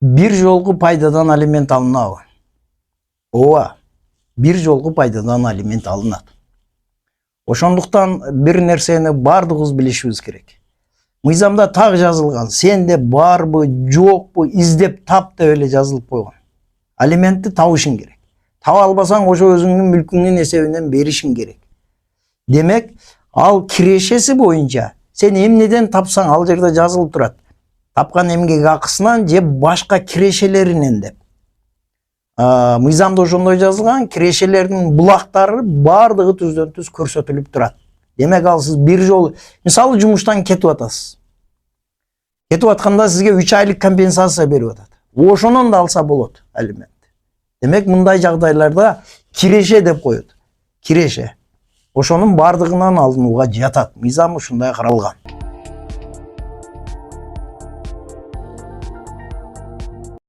Bir жолку пайдадан алимент алынабы? Ооба, bir жолку пайдадан алимент алынат. Ошондуктан бир нерсени бардыгыбыз билишибиз керек. Мыйзамда так жазылган, сенде барбы, жокпу, издеп тап деп эле жазылып койгон. Алиментти табышың керек. Таба албасаң, ошо өзүңдүн мүлкүңдүн эсебинен беришиң керек. Демек, ал кирешеси боюнча сен эмнеден тапсаң ал жерде жазылып турат. Тапкан эмгек акысынан же башка кирешелеринен деп. Мыйзамда ошондой жазылган, кирешелердин булактары бардыгы түздөн түз көрсөтүлүп турат. Демек ал сиз бир жолу, мисалы жумуштан кетип атасыз. Кетип атканда сизге 3 айлык компенсация берип атат. Ошонон да алса болот алимент. Демек мындай жагдайларда киреше деп коет. Киреше. Ошонун бардыгынан алынууга жатат. Мыйзам ушундай каралган.